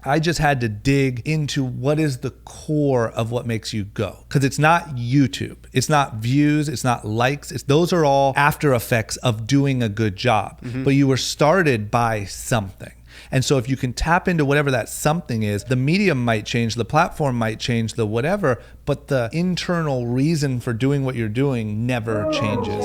I just had to dig into what is the core of what makes you go. Because it's not YouTube. It's not views. It's not likes. Those are all after effects of doing a good job. But you were started by something. And so if you can tap into whatever that something is, the medium might change, the platform might change, the whatever, but the internal reason for doing what you're doing never changes.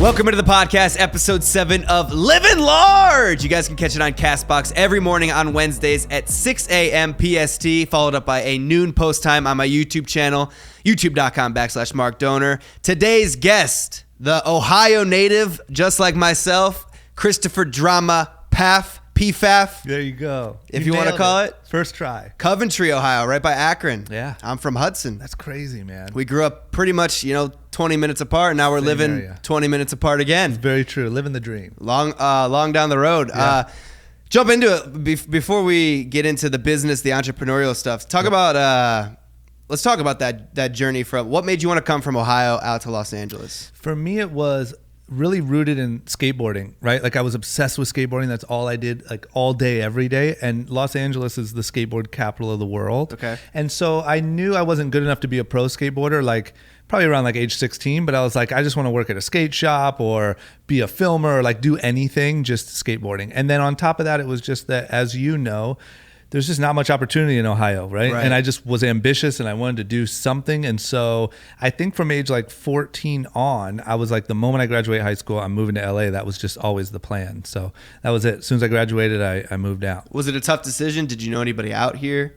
Welcome into the podcast, episode 7 of Livin Large. You guys can catch it on CastBox every morning on Wednesdays at 6 a.m. PST, followed up by a noon post time on my YouTube channel, youtube.com/Mark Dohner. Today's guest, the Ohio native, just like myself, Christopher Drama PFAF. There you go. If you want to call it. First try. Coventry, Ohio, right by Akron. Yeah. I'm from Hudson. That's crazy, man. We grew up pretty much, 20 minutes apart. Now we're Same living area. 20 minutes apart again. It's very true. Living the dream. Long down the road. Yeah. Jump into it before we get into the business, the entrepreneurial stuff. Let's talk about that journey from what made you want to come from Ohio out to Los Angeles. For me, it was really rooted in skateboarding, right? Like I was obsessed with skateboarding. That's all I did, like all day, every day. And Los Angeles is the skateboard capital of the world. Okay. And so I knew I wasn't good enough to be a pro skateboarder, like probably around like age 16, but I was like, I just want to work at a skate shop or be a filmer or like do anything, just skateboarding. And then on top of that, it was just that, as you know, there's just not much opportunity in Ohio, right? And I just was ambitious and I wanted to do something. And so I think from age like 14 on, I was like, the moment I graduate high school, I'm moving to LA. That was just always the plan. So that was it. As soon as I graduated, I moved out. Was it a tough decision? Did you know anybody out here?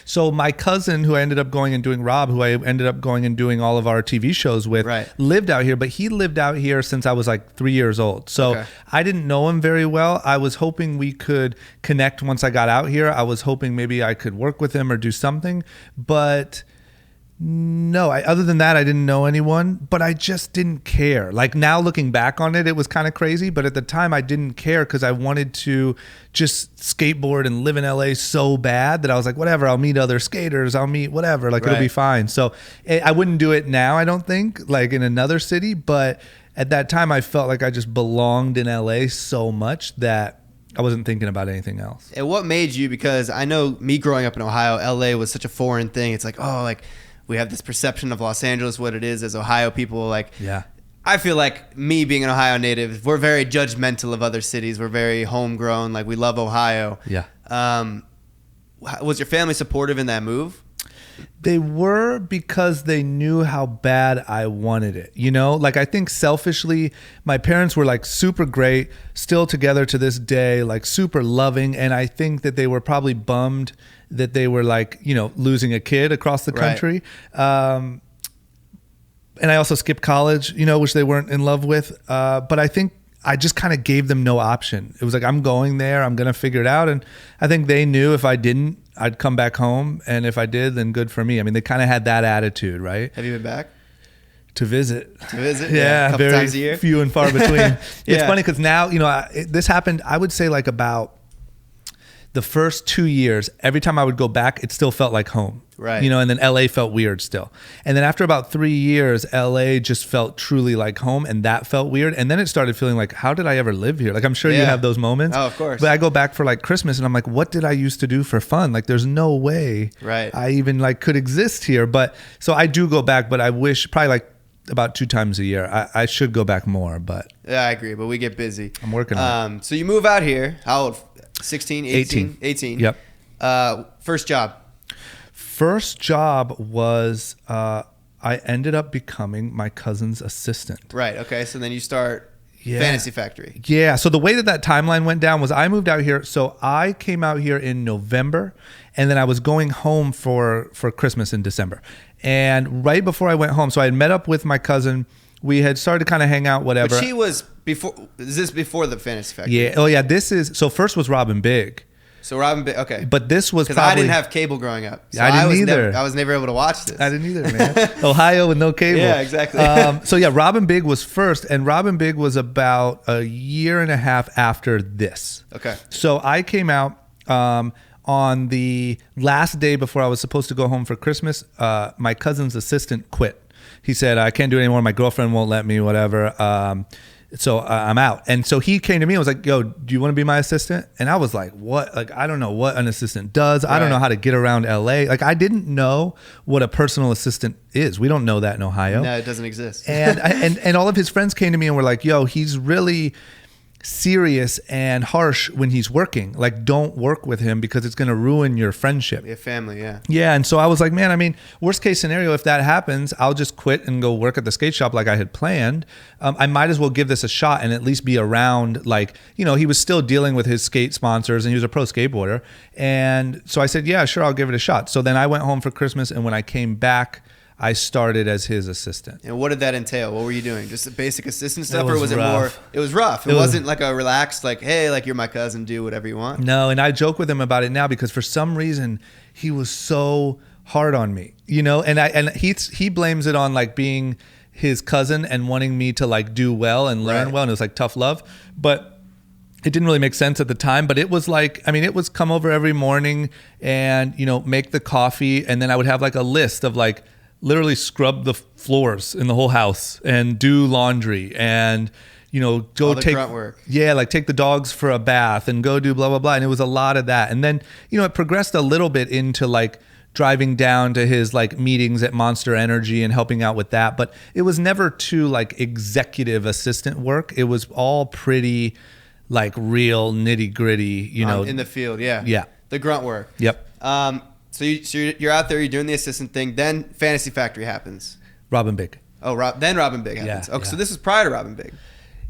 So my cousin, who I ended up going and doing, Rob, who I ended up going and doing all of our TV shows with, lived out here, but he lived out here since I was like 3 years old. So I didn't know him very well. I was hoping we could connect once I got out here. I was hoping maybe I could work with him or do something, but no, other than that, I didn't know anyone, but I just didn't care. Like now looking back on it, it was kind of crazy, but at the time I didn't care because I wanted to just skateboard and live in LA so bad that I was like, whatever, I'll meet other skaters, I'll meet whatever, like it'll be fine. So I wouldn't do it now, I don't think, like in another city, but at that time I felt like I just belonged in LA so much that I wasn't thinking about anything else. And what made you, because I know me growing up in Ohio, LA was such a foreign thing. It's like, we have this perception of Los Angeles, what it is as Ohio people. I feel like me being an Ohio native, we're very judgmental of other cities. We're very homegrown. Like we love Ohio. Yeah. Was your family supportive in that move? They were, because they knew how bad I wanted it. Like I think selfishly, my parents were like super great, still together to this day, like super loving. And I think that they were probably bummed that they were like, losing a kid across the country. And I also skipped college, which they weren't in love with. But I think I just kind of gave them no option. It was like, I'm going there, I'm going to figure it out. And I think they knew if I didn't, I'd come back home. And if I did, then good for me. I mean, they kind of had that attitude, right? Have you been back? To visit. Yeah, a couple times a year. Few and far between. It's funny because now, this happened, I would say like about the first 2 years, every time I would go back, it still felt like home. Right. And then LA felt weird still. And then after about 3 years, LA just felt truly like home, and that felt weird. And then it started feeling like, how did I ever live here? Like, I'm sure you have those moments. Oh, of course. But I go back for like Christmas and I'm like, what did I used to do for fun? Like, there's no way I even like could exist here. But so I do go back, but I wish probably like about 2 times a year. I should go back more, but. Yeah, I agree. But we get busy. I'm working on it. So you move out here. How old? 16, 18? 18. Yep. First job. First job was I ended up becoming my cousin's assistant. Right. Okay. So then you start Fantasy Factory. Yeah. So the way that timeline went down was I moved out here. So I came out here in November, and then I was going home for Christmas in December. And right before I went home, so I had met up with my cousin. We had started to kind of hang out, whatever. But she was before. Is this before the Fantasy Factory? Yeah. Oh yeah. So first was Robin Big. So Robin Big. Okay. But this was because I didn't have cable growing up. So I didn't either. I was never able to watch this. I didn't either, man. Ohio with no cable. Yeah, exactly. So yeah, Robin Big was first, and Robin Big was about a year and a half after this. Okay. So I came out on the last day before I was supposed to go home for Christmas. My cousin's assistant quit. He said, I can't do it anymore. My girlfriend won't let me, whatever. So I'm out. And so he came to me and was like, yo, do you want to be my assistant? And I was like, what? Like, I don't know what an assistant does. I don't know how to get around LA. Like, I didn't know what a personal assistant is. We don't know that in Ohio. No, it doesn't exist. And all of his friends came to me and were like, yo, he's really serious and harsh when he's working. Like, don't work with him because it's going to ruin your friendship. Your family, yeah. Yeah. And so I was like, man, I mean, worst case scenario, if that happens, I'll just quit and go work at the skate shop like I had planned. I might as well give this a shot and at least be around, like, you know, he was still dealing with his skate sponsors and he was a pro skateboarder. And so I said, yeah, sure, I'll give it a shot. So then I went home for Christmas, and when I came back, I started as his assistant. And what did that entail? What were you doing? Just the basic assistant stuff, or was it more? It was rough. It wasn't like a relaxed, like, hey, like, you're my cousin, do whatever you want. No, and I joke with him about it now because for some reason he was so hard on me, you know. And he blames it on like being his cousin and wanting me to like do well and learn well, and it was like tough love, but it didn't really make sense at the time. But it was like, I mean, it was come over every morning and, you know, make the coffee, and then I would have like a list of like, literally scrub the floors in the whole house and do laundry and, you know, go take grunt work. Yeah, like take the dogs for a bath and go do blah blah blah. And it was a lot of that. And then, you know, it progressed a little bit into like driving down to his like meetings at Monster Energy and helping out with that. But it was never too like executive assistant work. It was all pretty like real nitty gritty, you know, in the field. Yeah. Yeah. The grunt work. Yep. So you're out there, you're doing the assistant thing. Then Fantasy Factory happens. Robin Big. Oh, then Robin Big happens. Yeah, okay, so this was prior to Robin Big.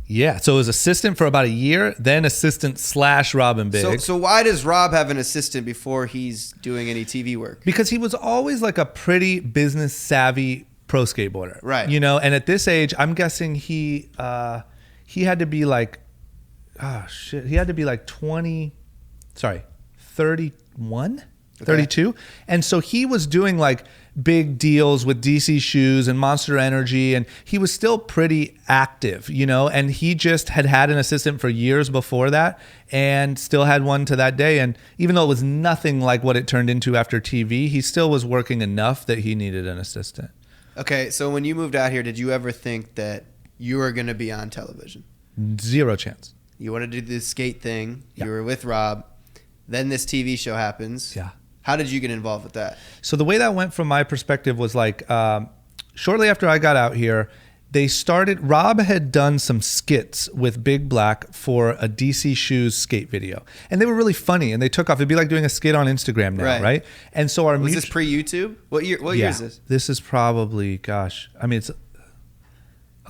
Yeah, so it was assistant for about a year, then assistant / Robin Big. So why does Rob have an assistant before he's doing any TV work? Because he was always like a pretty business savvy pro skateboarder, right? You know, and at this age, I'm guessing he had to be like, he had to be like 31. 32. And so he was doing like big deals with DC Shoes and Monster Energy, and he was still pretty active, you know, and he just had an assistant for years before that and still had one to that day. And even though it was nothing like what it turned into after TV, he still was working enough that he needed an assistant. Okay, so when you moved out here, did you ever think that you were going to be on television? Zero chance. You wanted to do this skate thing. Yeah. You were with Rob. Then this TV show happens. Yeah. How did you get involved with that? So the way that went from my perspective was like, shortly after I got out here, Rob had done some skits with Big Black for a DC Shoes skate video. And they were really funny and they took off. It'd be like doing a skit on Instagram now, right? And so was this pre-YouTube? What year is this? This is probably, it's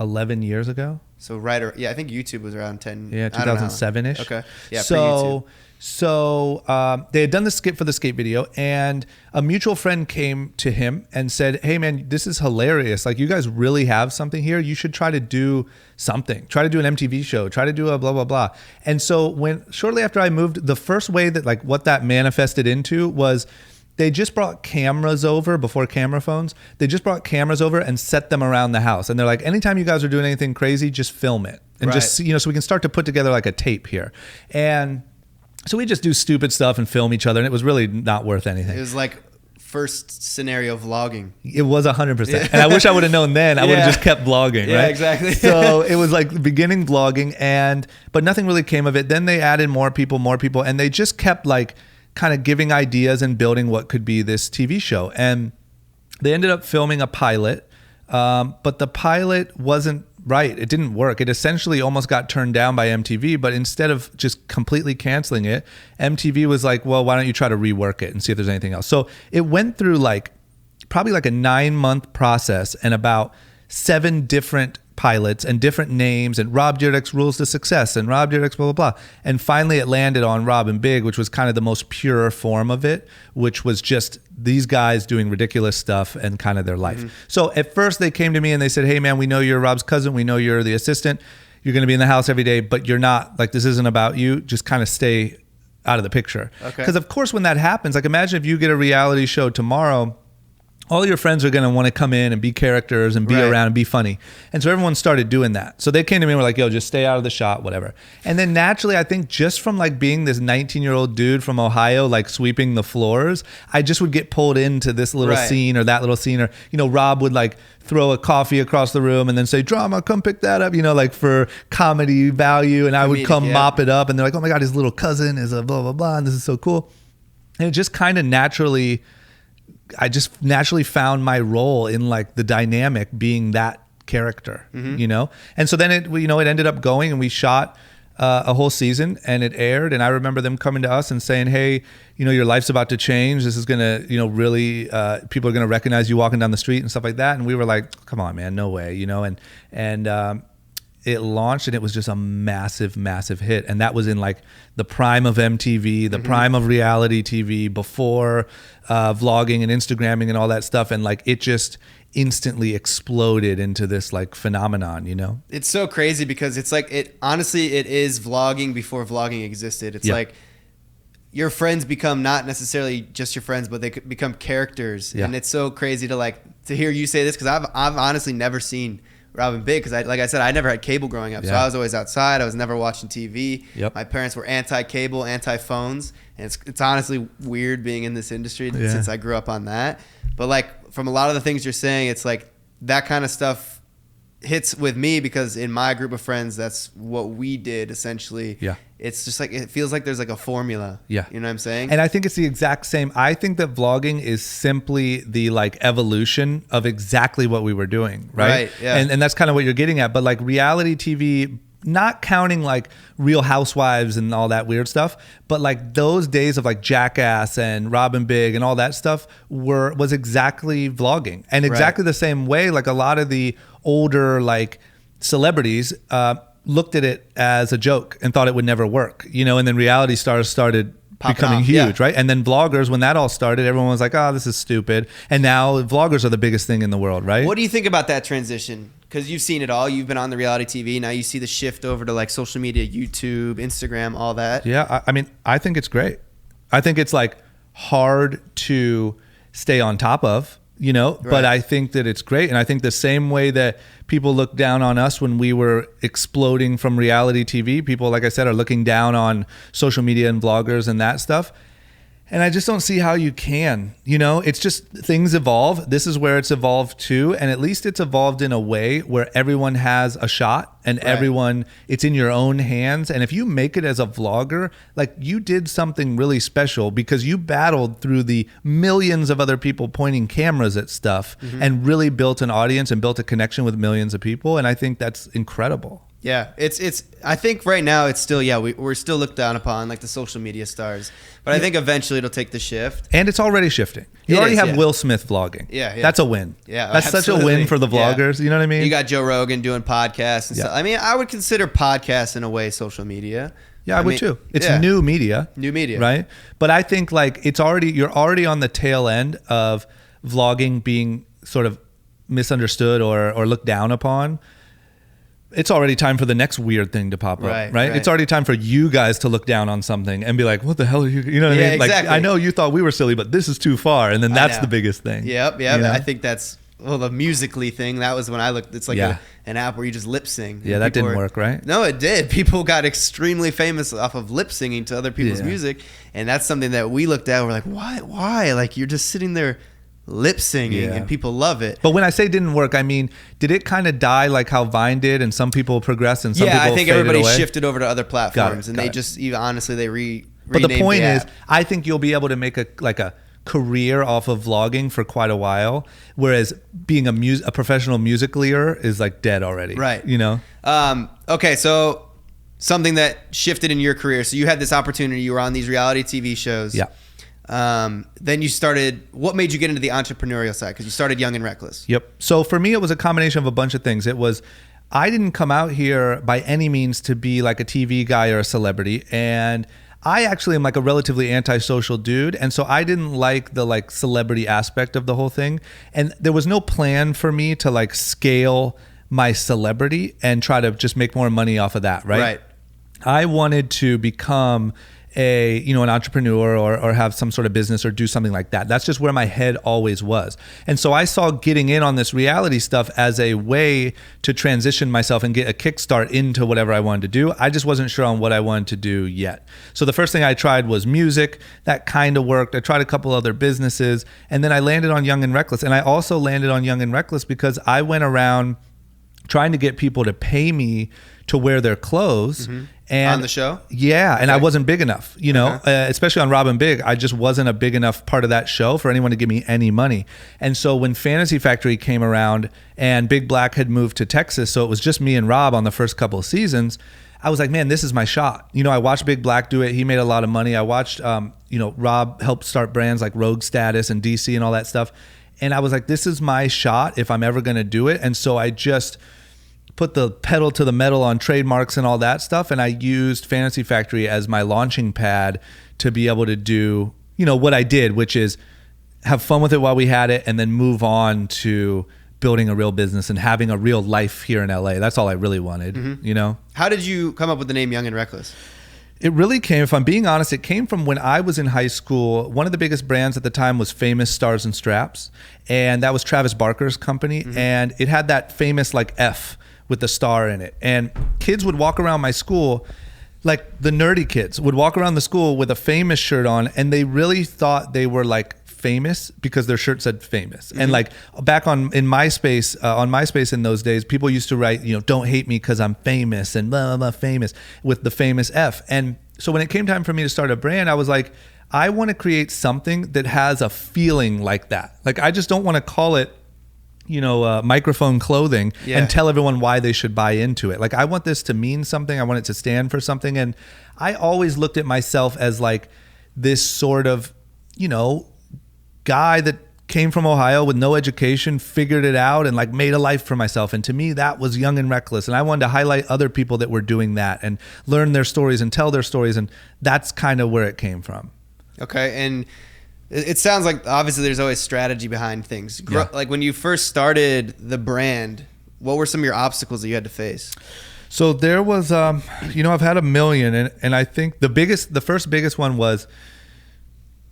11 years ago. So I think YouTube was around 10. Yeah, 2007-ish. Okay. Yeah, pre-YouTube. So they had done the skit for the skate video, and a mutual friend came to him and said, hey man, this is hilarious. Like, you guys really have something here. You should try to do something. Try to do an MTV show. Try to do a blah, blah, blah. And so shortly after I moved, the first way that like what that manifested into was they just brought cameras over before camera phones. They just brought cameras over and set them around the house. And they're like, anytime you guys are doing anything crazy, just film it. And just, you know, so we can start to put together like a tape here. And so we just do stupid stuff and film each other, and it was really not worth anything. It was like first scenario vlogging. It was 100%. And I wish I would have known then. I would have just kept vlogging, right? Yeah, exactly. So it was like beginning vlogging, but nothing really came of it. Then they added more people, and they just kept like kind of giving ideas and building what could be this TV show. And they ended up filming a pilot, but the pilot wasn't right. It didn't work. It essentially almost got turned down by MTV, but instead of just completely canceling it, MTV was like, well, why don't you try to rework it and see if there's anything else? So it went through like probably like a 9-month process and about 7 different pilots and different names and Rob Dyrdek's Rules to Success and Rob Dyrdek's blah, blah, blah. And finally it landed on Robin Big, which was kind of the most pure form of it, which was just these guys doing ridiculous stuff and kind of their life. Mm-hmm. So at first they came to me and they said, hey man, we know you're Rob's cousin. We know you're the assistant. You're going to be in the house every day, but you're not, like, this isn't about you. Just kind of stay out of the picture. Okay. Because of course when that happens, like imagine if you get a reality show tomorrow all your friends are going to want to come in and be characters and be around and be funny. And so everyone started doing that. So they came to me and were like, yo, just stay out of the shot, whatever. And then naturally, I think just from like being this 19-year-old dude from Ohio, like sweeping the floors, I just would get pulled into this little scene or that little scene. Or, you know, Rob would like throw a coffee across the room and then say, drama, come pick that up, you know, like for comedy value. And I would come mop it up. And they're like, oh my God, his little cousin is a blah, blah, blah. And this is so cool. And it just kind of naturally... I just naturally found my role in like the dynamic being that character, you know? And so then it ended up going and we shot a whole season and it aired. And I remember them coming to us and saying, hey, you know, your life's about to change. This is going to, you know, really, people are going to recognize you walking down the street and stuff like that. And we were like, come on, man, no way, you know? And it launched and it was just a massive, massive hit. And that was in like the prime of MTV, the prime of reality TV, before vlogging and Instagramming and all that stuff. And like it just instantly exploded into this like phenomenon, you know? It's so crazy because it's like, honestly, it is vlogging before vlogging existed. It's like your friends become not necessarily just your friends, but they become characters. And it's so crazy to hear you say this, because I've honestly never seen Robin Big, because like I said, I never had cable growing up, so I was always outside. I was never watching TV. My parents were anti-cable, anti-phones, and it's honestly weird being in this industry since I grew up on that. But like from a lot of the things you're saying, it's like that kind of stuff hits with me, because in my group of friends, that's what we did essentially. It's just like, it feels like there's like a formula. You know what I'm saying? And I think it's the exact same. I think that vlogging is simply the like evolution of exactly what we were doing, right? And that's kind of what you're getting at. But like reality TV, not counting like Real Housewives and all that weird stuff, but like those days of like Jackass and Robin Big and all that stuff was exactly vlogging. And exactly the same way, like a lot of the older like celebrities looked at it as a joke and thought it would never work, you know, and then reality stars started becoming huge, right? And then vloggers, when that all started, everyone was like, oh, this is stupid. And now vloggers are the biggest thing in the world, right? What do you think about that transition? Because you've seen it all. You've been on the reality TV. Now you see the shift over to like social media, YouTube, Instagram, all that. Yeah, I mean, I think it's great. I think it's like hard to stay on top of, you know, but I think that it's great. And I think the same way that people look down on us when we were exploding from reality TV, people, like I said, are looking down on social media and vloggers and that stuff. And I just don't see how you can, you know, it's just things evolve. This is where it's evolved too. And at least it's evolved in a way where everyone has a shot and everyone, it's in your own hands. And if you make it as a vlogger, like you did something really special because you battled through the millions of other people pointing cameras at stuff and really built an audience and built a connection with millions of people. And I think that's incredible. Yeah, it's. I think right now it's still, we're still looked down upon like the social media stars, but I think eventually it'll take the shift. And it's already shifting. You already have Will Smith vlogging. That's a win. That's such a win for the vloggers. You know what I mean? You got Joe Rogan doing podcasts and stuff. I mean, I would consider podcasts in a way social media. Yeah, I would too. It's new media. New media, right? But I think like you're already on the tail end of vlogging being sort of misunderstood or looked down upon. It's already time for the next weird thing to pop up, right? It's already time for you guys to look down on something and be like, what the hell are you know what I mean? Like, I know you thought we were silly, but this is too far. And then that's the biggest thing. Yep. You know? I think that's, the Musical.ly thing, that was when I looked, it's like an app where you just lip sing. Yeah, that didn't work, right? No, it did. People got extremely famous off of lip singing to other people's music. And that's something that we looked at, we're like, why? Like, you're just sitting there lip singing and people love it. But when I say didn't work, I mean, did it kind of die like how Vine did and some people progressed and some people I think everybody away? Shifted over to other platforms and they just even honestly they But the point is, I think you'll be able to make a career off of vlogging for quite a while, whereas being a professional Musical.yer is like dead already. Right. You know? Okay, so something that shifted in your career. So you had this opportunity, you were on these reality TV shows. Yeah. Then you started, what made you get into the entrepreneurial side? Because you started Young and Reckless. Yep. So for me, it was a combination of a bunch of things. It was, I didn't come out here by any means to be like a TV guy or a celebrity. And I actually am like a relatively antisocial dude. And so I didn't like the like celebrity aspect of the whole thing. And there was no plan for me to like scale my celebrity and try to just make more money off of that. Right. I wanted to become an entrepreneur or have some sort of business or do something like that. That's just where my head always was. And so I saw getting in on this reality stuff as a way to transition myself and get a kickstart into whatever I wanted to do. I just wasn't sure on what I wanted to do yet. So the first thing I tried was music. That kind of worked. I tried a couple other businesses, and then I landed on Young and Reckless. And I also landed on Young and Reckless because I went around trying to get people to pay me to wear their clothes. And on the show? Yeah. And I wasn't big enough, especially on Rob and Big. I just wasn't a big enough part of that show for anyone to give me any money. And so when Fantasy Factory came around and Big Black had moved to Texas, so it was just me and Rob on the first couple of seasons, I was like, man, this is my shot. I watched Big Black do it. He made a lot of money. I watched, Rob helped start brands like Rogue Status and DC and all that stuff. And I was like, this is my shot if I'm ever going to do it. And so I just put the pedal to the metal on trademarks and all that stuff. And I used Fantasy Factory as my launching pad to be able to do, what I did, which is have fun with it while we had it and then move on to building a real business and having a real life here in LA. That's all I really wanted, How did you come up with the name Young and Reckless? It really came, if I'm being honest, it came from when I was in high school. One of the biggest brands at the time was Famous Stars and Straps. And that was Travis Barker's company. And it had that famous F with the star in it. And kids would walk around my school, like the nerdy kids would walk around the school with a Famous shirt on, and they really thought they were famous because their shirt said Famous. And back on MySpace in those days, people used to write, don't hate me because I'm famous and blah, blah, blah, famous with the famous F. And so when it came time for me to start a brand, I was like, I want to create something that has a feeling like that. I just don't want to call it microphone clothing and tell everyone why they should buy into it. I want this to mean something. I want it to stand for something. And I always looked at myself as this sort of, guy that came from Ohio with no education, figured it out and made a life for myself. And to me, that was Young and Reckless. And I wanted to highlight other people that were doing that and learn their stories and tell their stories. And that's kind of where it came from. Okay. And it sounds like obviously there's always strategy behind things. When you first started the brand, what were some of your obstacles that you had to face? So there was, I've had a million. And I think the first biggest one was,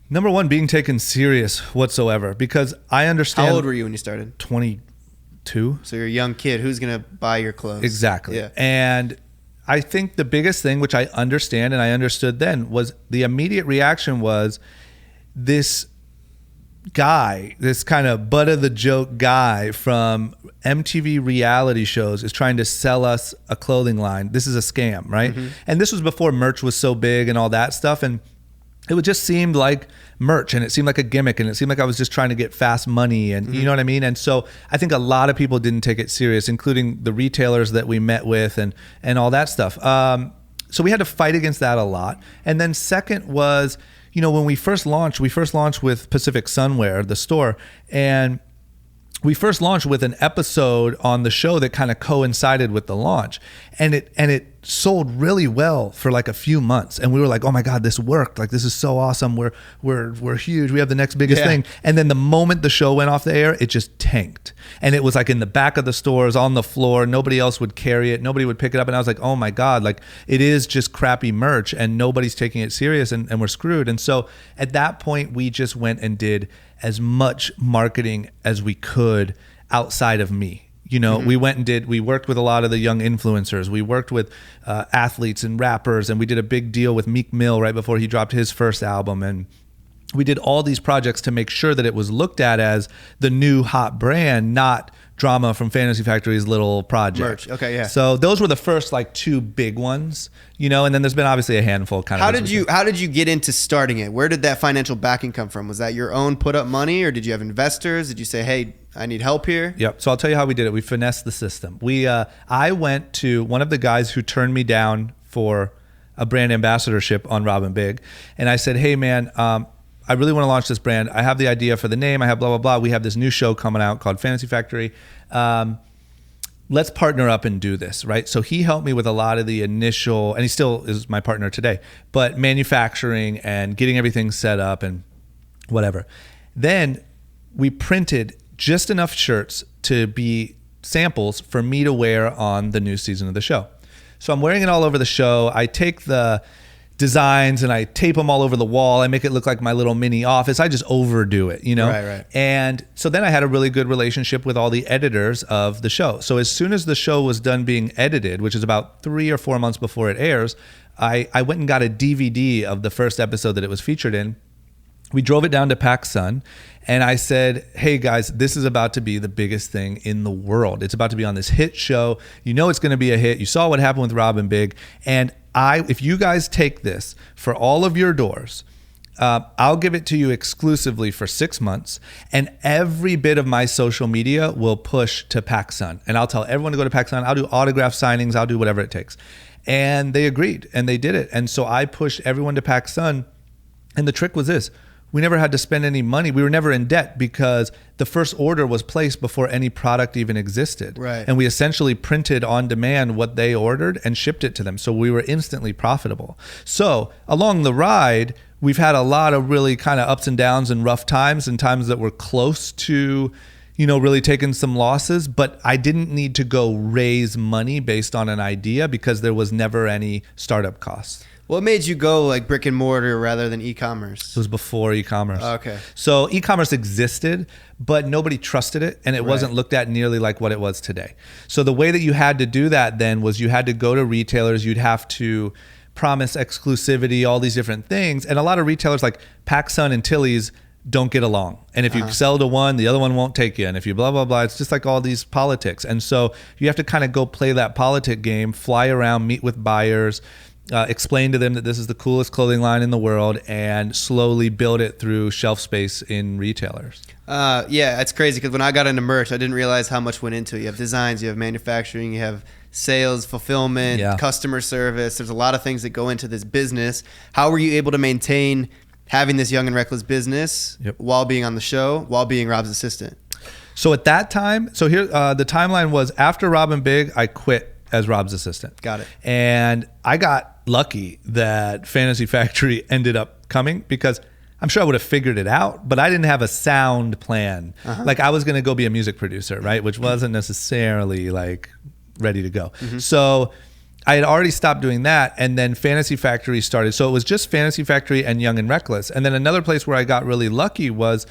number one, being taken serious whatsoever, because I understand. How old were you when you started? 22. So you're a young kid. Who's going to buy your clothes? Exactly. Yeah. And I think the biggest thing, which I understand and I understood then, was the immediate reaction was this guy, this kind of butt of the joke guy from MTV reality shows is trying to sell us a clothing line. This is a scam, right? And this was before merch was so big and all that stuff. And it just seemed like merch, and it seemed like a gimmick, and it seemed like I was just trying to get fast money, and you know what I mean? And so I think a lot of people didn't take it serious, including the retailers that we met with and all that stuff. So we had to fight against that a lot. And then second was, when we first launched with Pacific Sunwear, the store, and we first launched with an episode on the show that kind of coincided with the launch, and it sold really well for a few months, and we were like, oh my god, this worked, this is so awesome, we're huge, we have the next biggest thing. And then the moment the show went off the air, it just tanked, and it was in the back of the stores on the floor, nobody else would carry it, nobody would pick it up, and I was like, oh my god, it is just crappy merch and nobody's taking it serious, and we're screwed. And so at that point we just went and did as much marketing as we could outside of me. We worked with a lot of the young influencers. We worked with athletes and rappers, and we did a big deal with Meek Mill right before he dropped his first album. And we did all these projects to make sure that it was looked at as the new hot brand, not drama from Fantasy Factory's little project. Merch. Okay, yeah. So those were the first two big ones, and then there's been obviously a handful kind of. How did you get into starting it? Where did that financial backing come from? Was that your own put up money, or did you have investors? Did you say, hey, I need help here? Yep. So I'll tell you how we did it. We finessed the system. I went to one of the guys who turned me down for a brand ambassadorship on Rob and Big, and I said, hey man, I really want to launch this brand. I have the idea for the name. I have blah, blah, blah. We have this new show coming out called Fantasy Factory. Let's partner up and do this, right? So he helped me with a lot of the initial, and he still is my partner today, but manufacturing and getting everything set up and whatever. Then we printed just enough shirts to be samples for me to wear on the new season of the show. So I'm wearing it all over the show. I take the designs and I tape them all over the wall. I make it look like my little mini office. I just overdo it, Right. And so then I had a really good relationship with all the editors of the show. So as soon as the show was done being edited, which is about 3 or 4 months before it airs, I went and got a DVD of the first episode that it was featured in. We drove it down to PacSun, and I said, hey guys, this is about to be the biggest thing in the world. It's about to be on this hit show. You know it's going to be a hit. You saw what happened with Rob and Big. And if you guys take this for all of your doors, I'll give it to you exclusively for 6 months, and every bit of my social media will push to PacSun. And I'll tell everyone to go to PacSun. I'll do autograph signings. I'll do whatever it takes. And they agreed, and they did it. And so I pushed everyone to PacSun. And the trick was this. We never had to spend any money. We were never in debt because the first order was placed before any product even existed. Right. And we essentially printed on demand what they ordered and shipped it to them. So we were instantly profitable. So along the ride, we've had a lot of really kind of ups and downs and rough times and times that were close to, really taking some losses. But I didn't need to go raise money based on an idea because there was never any startup costs. What made you go like brick and mortar rather than e-commerce? It was before e-commerce. Oh, okay. So e-commerce existed, but nobody trusted it, and it wasn't looked at nearly like what it was today. So the way that you had to do that then was you had to go to retailers. You'd have to promise exclusivity, all these different things. And a lot of retailers like PacSun and Tilly's don't get along. And if you sell to one, the other one won't take you. And if you blah, blah, blah, it's just like all these politics. And so you have to kind of go play that politic game, fly around, meet with buyers, explain to them that this is the coolest clothing line in the world, and slowly build it through shelf space in retailers. Yeah, it's crazy because when I got into merch, I didn't realize how much went into it. You have designs, you have manufacturing, you have sales, fulfillment, customer service. There's a lot of things that go into this business. How were you able to maintain having this young and reckless business while being on the show, while being Rob's assistant? So at that time, here the timeline was after Rob and Big, I quit as Rob's assistant. Got it. And I got lucky that Fantasy Factory ended up coming because I'm sure I would have figured it out, but I didn't have a sound plan. Like I was going to go be a music producer, right? Which wasn't necessarily like ready to go. So I had already stopped doing that, and then Fantasy Factory started. So it was just Fantasy Factory and Young and Reckless. And then another place where I got really lucky was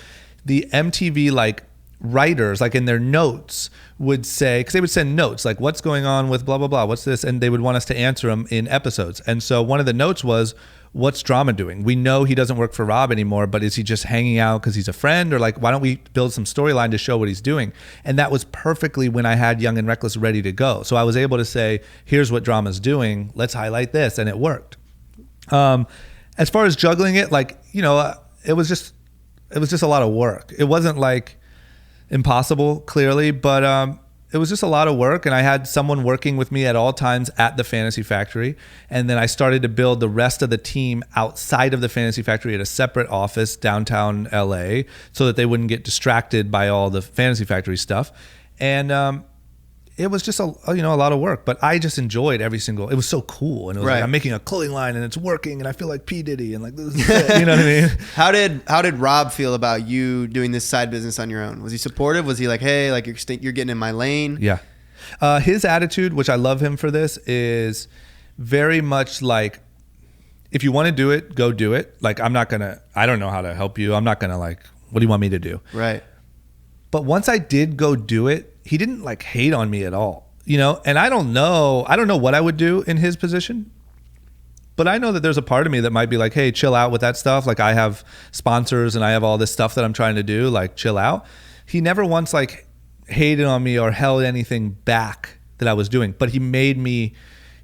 the MTV writers, like in their notes, would say, because they would send notes like, what's going on with blah blah blah, what's this, and they would want us to answer them in episodes. And so one of the notes was, what's Drama doing? We know he doesn't work for Rob anymore, but is he just hanging out because he's a friend, or like, why don't we build some storyline to show what he's doing? And that was perfectly when I had Young and Reckless ready to go. So I was able to say, here's what Drama's doing, let's highlight this, and it worked. As far as juggling it, it was just a lot of work. It wasn't like impossible, clearly, but it was just a lot of work, and I had someone working with me at all times at the Fantasy Factory, and then I started to build the rest of the team outside of the Fantasy Factory at a separate office downtown LA so that they wouldn't get distracted by all the Fantasy Factory stuff. And it was just a lot of work, but I just enjoyed every single. It was so cool, and it was like I'm making a clothing line and it's working, and I feel like P Diddy, and like this is it, you know what I mean? How did Rob feel about you doing this side business on your own? Was he supportive? Was he like, hey, like you're getting in my lane? Yeah, his attitude, which I love him for this, is very much like, if you want to do it, go do it. Like I don't know how to help you. I'm not gonna what do you want me to do? Right. But once I did go do it, he didn't hate on me at all, and I don't know what I would do in his position, but I know that there's a part of me that might be like, hey, chill out with that stuff. Like I have sponsors and I have all this stuff that I'm trying to do, like chill out. He never once hated on me or held anything back that I was doing, but he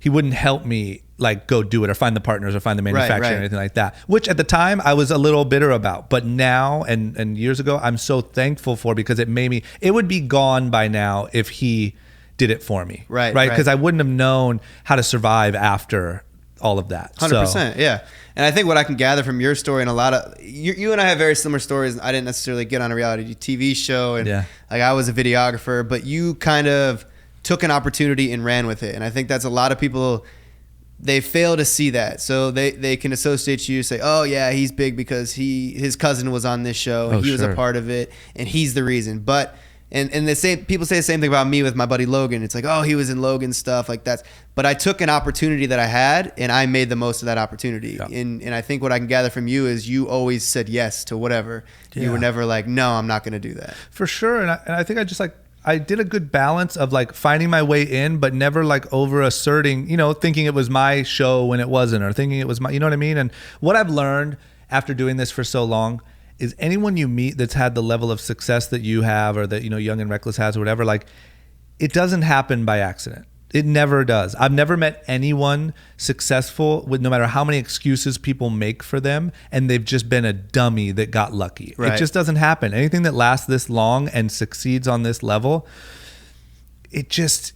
wouldn't help me go do it or find the partners or find the manufacturer or anything like that, which at the time I was a little bitter about, but now and years ago I'm so thankful for, because it would be gone by now if he did it for me. Right. Because I wouldn't have known how to survive after all of that. 100%. Yeah. And I think what I can gather from your story, and a lot of you and I have very similar stories. I didn't necessarily get on a reality TV show, and I was a videographer, but you kind of took an opportunity and ran with it. And I think that's a lot of people, they fail to see that. So they can associate you, say, oh yeah, he's big because his cousin was on this show and he was a part of it and he's the reason. But And the same people say the same thing about me with my buddy Logan. It's like, oh, he was in Logan's stuff, like that. But I took an opportunity that I had and I made the most of that opportunity. Yeah. And I think what I can gather from you is you always said yes to whatever. Yeah. You were never like, no, I'm not going to do that. For sure. And I think I did a good balance of like finding my way in, but never like over asserting, thinking it was my show when it wasn't, or thinking it was my, you know what I mean? And what I've learned after doing this for so long is anyone you meet that's had the level of success that you have, or that, Young and Reckless has, or whatever, like it doesn't happen by accident. It never does. I've never met anyone successful with, no matter how many excuses people make for them, and they've just been a dummy that got lucky. Right. It just doesn't happen. Anything that lasts this long and succeeds on this level, it just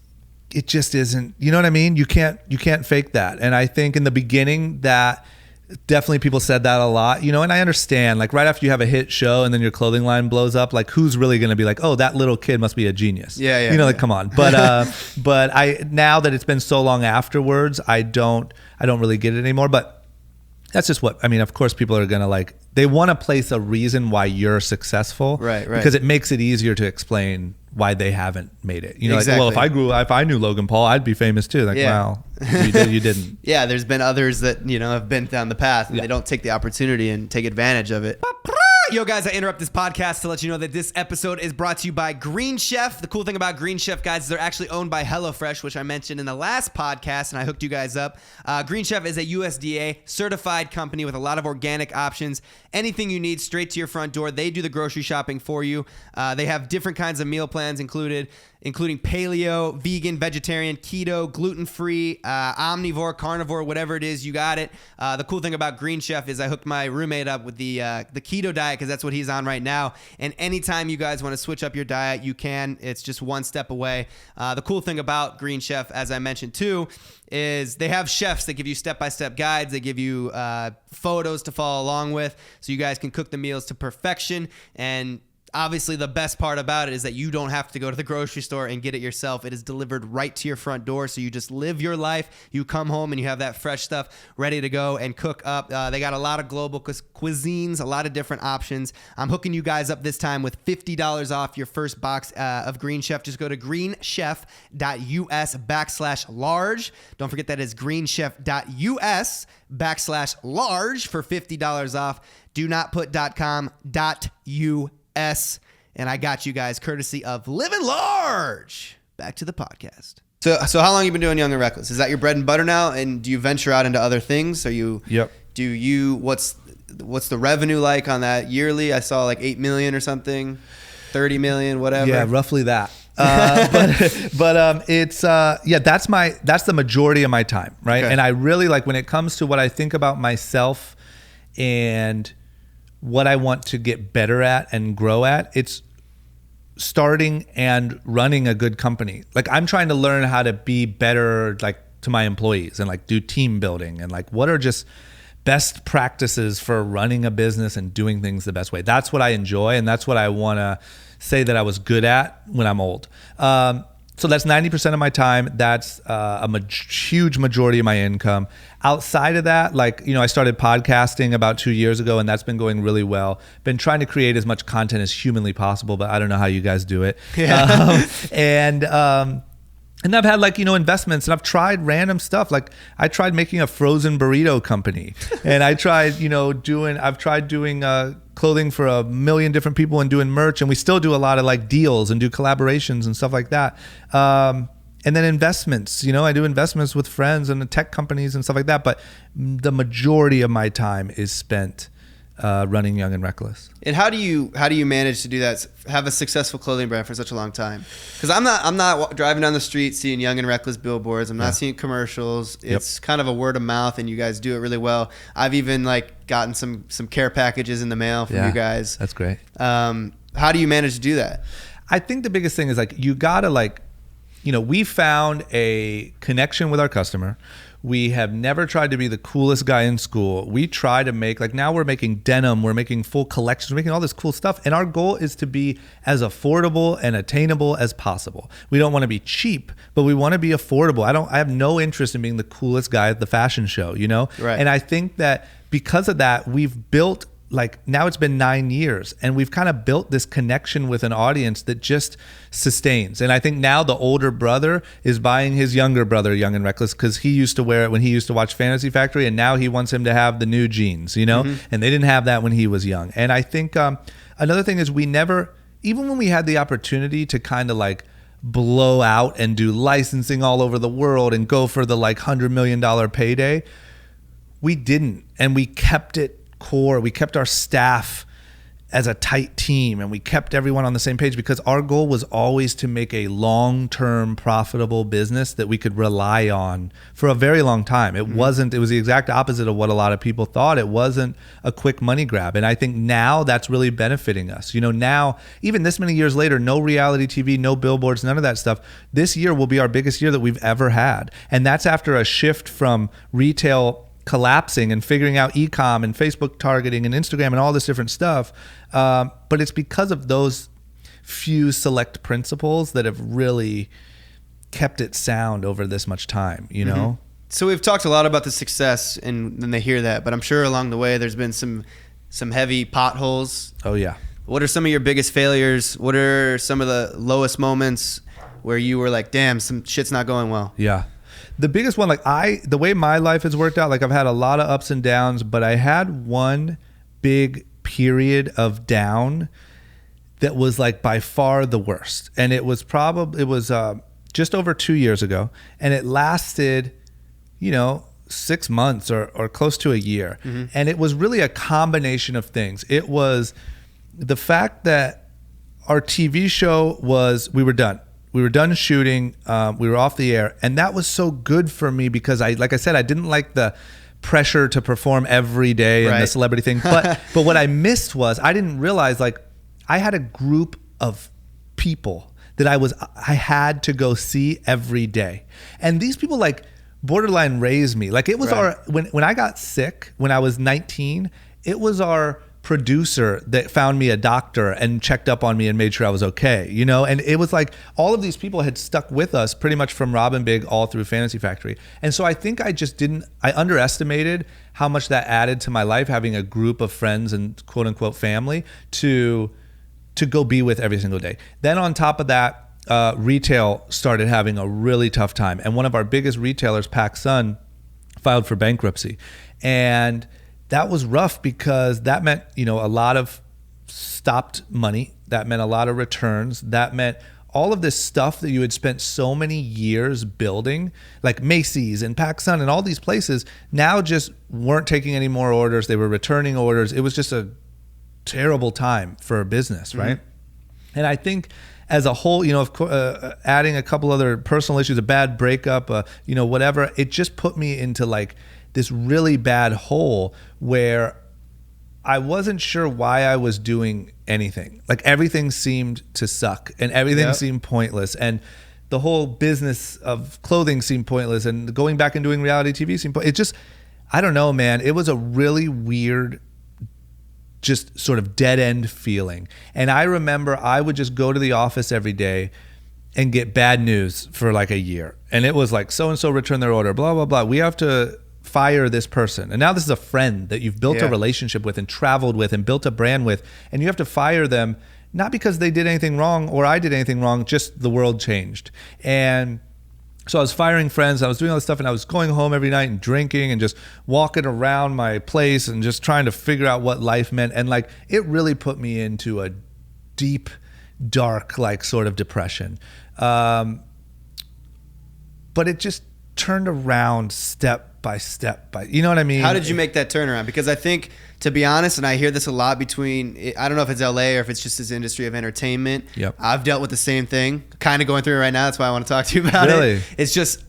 isn't, you know what I mean? You can't fake that. And I think in the beginning that definitely people said that a lot, and I understand, like right after you have a hit show and then your clothing line blows up, like who's really going to be like, oh, that little kid must be a genius. Yeah. Like, come on. But now that it's been so long afterwards, I don't really get it anymore. But that's just of course people are going to they want to place a reason why you're successful. Right. Because it makes it easier to explain why they haven't made it. Exactly. Like, well, if I knew Logan Paul, I'd be famous too. Like, well, you didn't. Yeah, there's been others that, have been down the path and they don't take the opportunity and take advantage of it. Yo, guys, I interrupt this podcast to let you know that this episode is brought to you by Green Chef. The cool thing about Green Chef, guys, is they're actually owned by HelloFresh, which I mentioned in the last podcast, and I hooked you guys up. Green Chef is a USDA certified company with a lot of organic options. Anything you need straight to your front door. They do the grocery shopping for you. They have different kinds of meal plans including paleo, vegan, vegetarian, keto, gluten-free, omnivore, carnivore, whatever it is, you got it. The cool thing about Green Chef is I hooked my roommate up with the keto diet because that's what he's on right now. And anytime you guys want to switch up your diet, you can. It's just one step away. The cool thing about Green Chef, as I mentioned too, is they have chefs that give you step-by-step guides. They give you photos to follow along with so you guys can cook the meals to perfection. And obviously, the best part about it is that you don't have to go to the grocery store and get it yourself. It is delivered right to your front door. So you just live your life. You come home and you have that fresh stuff ready to go and cook up. They got a lot of global cuisines, a lot of different options. I'm hooking you guys up this time with $50 off your first box of Green Chef. Just go to greenchef.us/large. Don't forget that is greenchef.us/large for $50 off. Do not put .com.us. And I got you guys courtesy of Livin Large. Back to the podcast. So how long have you been doing Young and Reckless? Is that your bread and butter now? And do you venture out into other things? Yep. What's the revenue like on that yearly? I saw like 8 million or something, 30 million, whatever. Yeah, roughly that. But it's that's the majority of my time, right? Okay. And I really when it comes to what I think about myself and what I want to get better at and grow at, it's starting and running a good company. I'm trying to learn how to be better to my employees and do team building and what are just best practices for running a business and doing things the best way. That's what I enjoy, and that's what I want to say that I was good at when I'm old. So that's 90% of my time. That's huge majority of my income. Outside of that, I started podcasting about 2 years ago, and that's been going really well. Been trying to create as much content as humanly possible, but I don't know how you guys do it. Yeah. And I've had investments, and I've tried random stuff. I tried making a frozen burrito company, and I tried, doing clothing for 1 million different people and doing merch, and we still do a lot of deals and do collaborations and stuff like that. And then investments, I do investments with friends and tech companies and stuff like that. But the majority of my time is spent running Young and Reckless. And how do you manage to do that? Have a successful clothing brand for such a long time? Because I'm not driving down the street seeing Young and Reckless billboards. I'm not seeing commercials. It's kind of a word of mouth, and you guys do it really well. I've even gotten some care packages in the mail from you guys. That's great. How do you manage to do that? I think the biggest thing is you gotta we found a connection with our customer. We have never tried to be the coolest guy in school. We try to make, now we're making denim, we're making full collections, we're making all this cool stuff. And our goal is to be as affordable and attainable as possible. We don't want to be cheap, but we want to be affordable. I have no interest in being the coolest guy at the fashion show, Right. And I think that because of that, we've built like now it's been 9 years and we've kind of built this connection with an audience that just sustains. And I think now the older brother is buying his younger brother Young and Reckless because he used to wear it when he used to watch Fantasy Factory, and now he wants him to have the new jeans, you know? And they didn't have that when he was young. And I think another thing is we never, even when we had the opportunity to kind of like blow out and do licensing all over the world and go for the like $100 million payday, we didn't. And we kept it core. We kept our staff as a tight team, and we kept everyone on the same page because our goal was always to make a long-term profitable business that we could rely on for a very long time. It was the exact opposite of what a lot of people thought. It wasn't a quick money grab. And I think now that's really benefiting us. You know, now, even this many years later, no reality TV, no billboards, none of that stuff. This year will be our biggest year that we've ever had. And that's after a shift from retail collapsing and figuring out e-com and Facebook targeting and Instagram and all this different stuff. But it's because of those few select principles that have really kept it sound over this much time, you know? So we've talked a lot about the success, and then they hear that, but I'm sure along the way there's been some heavy potholes. Oh yeah. What are some of your biggest failures? What are some of the lowest moments where you were like, damn, some shit's not going well? Yeah. The biggest one, like the way my life has worked out, like I've had a lot of ups and downs, but I had one big period of down that was like by far the worst. And it was just over 2 years ago, and it lasted, 6 months or close to a year. And it was really a combination of things. It was the fact that our TV show we were done. We were done shooting. We were off the air. And that was so good for me because like I said, I didn't like the pressure to perform every day and the celebrity thing. But what I missed was I didn't realize like I had a group of people that I had to go see every day. And these people like borderline raised me. Like it was when I got sick, when I was 19, it was our producer that found me a doctor and checked up on me and made sure I was okay, and it was like all of these people had stuck with us pretty much from Rob and Big all through Fantasy Factory. And so I think I underestimated how much that added to my life, having a group of friends and quote unquote family to go be with every single day. Then on top of that, retail started having a really tough time. And one of our biggest retailers, PacSun, filed for bankruptcy. And that was rough because that meant, a lot of stopped money. That meant a lot of returns. That meant all of this stuff that you had spent so many years building, like Macy's and PacSun and all these places, now just weren't taking any more orders. They were returning orders. It was just a terrible time for a business, right? And I think as a whole, adding a couple other personal issues, a bad breakup, whatever, it just put me into like this really bad hole where I wasn't sure why I was doing anything. Like everything seemed to suck and everything seemed pointless. And the whole business of clothing seemed pointless, and going back and doing reality TV seemed pointless. It just, I don't know, man. It was a really weird, just sort of dead end feeling. And I remember I would just go to the office every day and get bad news for like a year. And it was like, so-and-so returned their order, blah, blah, blah. We have to fire this person. And now this is a friend that you've built a relationship with and traveled with and built a brand with, and you have to fire them, not because they did anything wrong or I did anything wrong, just the world changed. And so I was firing friends, I was doing all this stuff, and I was going home every night and drinking and just walking around my place and just trying to figure out what life meant. And like, it really put me into a deep, dark, like sort of depression. But it just turned around step by step, you know what I mean? How did you make that turnaround? Because I think, to be honest, and I hear this a lot I don't know if it's LA or if it's just this industry of entertainment. I've dealt with the same thing, kind of going through it right now. That's why I want to talk to you about it. It's just,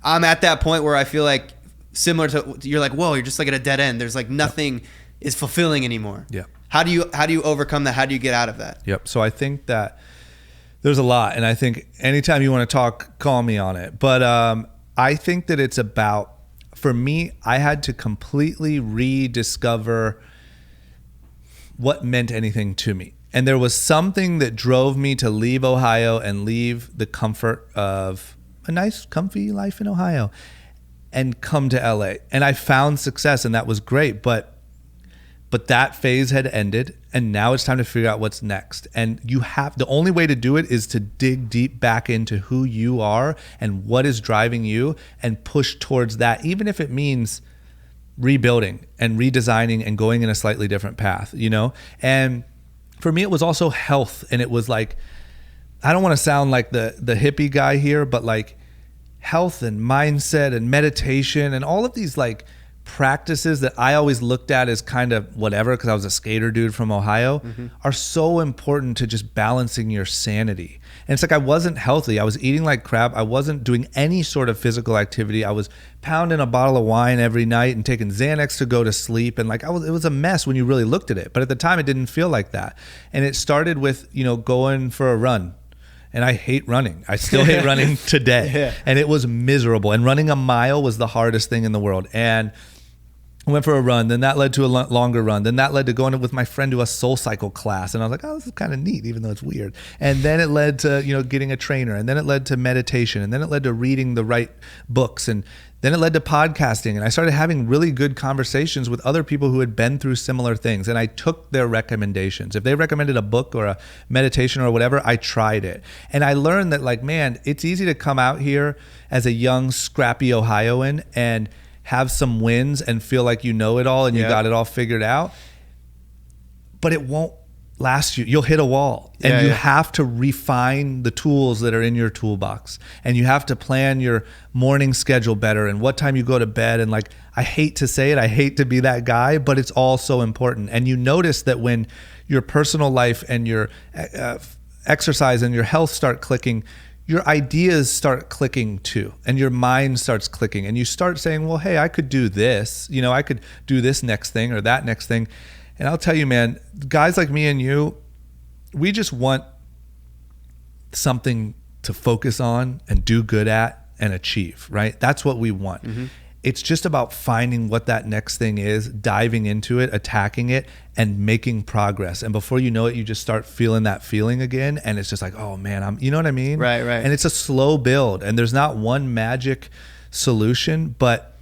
I'm at that point where I feel like similar to, you're like, whoa, you're just like at a dead end. There's like nothing is fulfilling anymore. How do you overcome that? How do you get out of that? So I think that there's a lot, and I think anytime you want to talk, call me on it. But I think that it's about, for me, I had to completely rediscover what meant anything to me. And there was something that drove me to leave Ohio and leave the comfort of a nice, comfy life in Ohio and come to LA. And I found success, and that was great. But But that phase had ended, and now it's time to figure out what's next. And the only way to do it is to dig deep back into who you are and what is driving you and push towards that, even if it means rebuilding and redesigning and going in a slightly different path, you know? And for me, it was also health. And it was like, I don't want to sound like the hippie guy here, but like health and mindset and meditation and all of these like practices that I always looked at as kind of whatever, because I was a skater dude from Ohio, are so important to just balancing your sanity. And it's like I wasn't healthy. I was eating like crap. I wasn't doing any sort of physical activity. I was pounding a bottle of wine every night and taking Xanax to go to sleep. And like it was a mess when you really looked at it. But at the time, it didn't feel like that. And it started with, you know, going for a run. And I hate running. I still hate running today. Yeah. And it was miserable. And running a mile was the hardest thing in the world. And I went for a run, then that led to a longer run. Then that led to going with my friend to a Soul Cycle class. And I was like, oh, this is kind of neat, even though it's weird. And then it led to, you know, getting a trainer. And then it led to meditation. And then it led to reading the right books. And then it led to podcasting. And I started having really good conversations with other people who had been through similar things. And I took their recommendations. If they recommended a book or a meditation or whatever, I tried it. And I learned that, like, man, it's easy to come out here as a young, scrappy Ohioan and have some wins and feel like you know it all and you got it all figured out, but it won't last you. You'll hit a wall, and you have to refine the tools that are in your toolbox, and you have to plan your morning schedule better and what time you go to bed. And like, I hate to say it, I hate to be that guy, but it's all so important. And you notice that when your personal life and your exercise and your health start clicking, your ideas start clicking too, and your mind starts clicking, and you start saying, well, hey, I could do this, you know, I could do this next thing or that next thing. And I'll tell you, man, guys like me and you, we just want something to focus on and do good at and achieve, right? That's what we want. It's just about finding what that next thing is, diving into it, attacking it, and making progress. And before you know it, you just start feeling that feeling again. And it's just like, oh man, you know what I mean? Right. And it's a slow build. And there's not one magic solution. But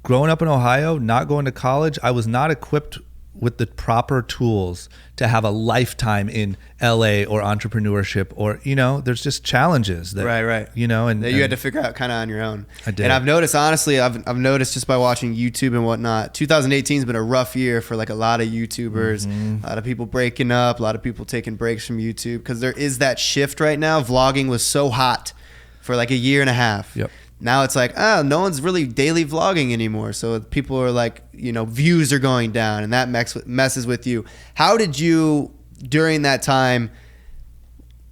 growing up in Ohio, not going to college, I was not equipped with the proper tools to have a lifetime in LA or entrepreneurship, or, you know, there's just challenges that, right. You know, and that you had to figure out kind of on your own. I did. And I've noticed, honestly, I've noticed just by watching YouTube and whatnot, 2018 has been a rough year for like a lot of YouTubers, a lot of people breaking up, a lot of people taking breaks from YouTube, because there is that shift right now. Vlogging was so hot for like a year and a half. Yep. Now it's like, no one's really daily vlogging anymore. So people are like, you know, views are going down, and that messes with you. How did you, during that time,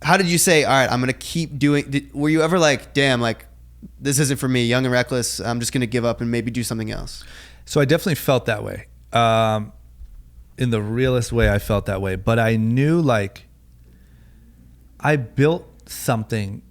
how did you say, all right, I'm going to keep doing, were you ever like, damn, like, this isn't for me, young and reckless, I'm just going to give up and maybe do something else? So I definitely felt that way. In the realest way, I felt that way. But I knew, like, I built something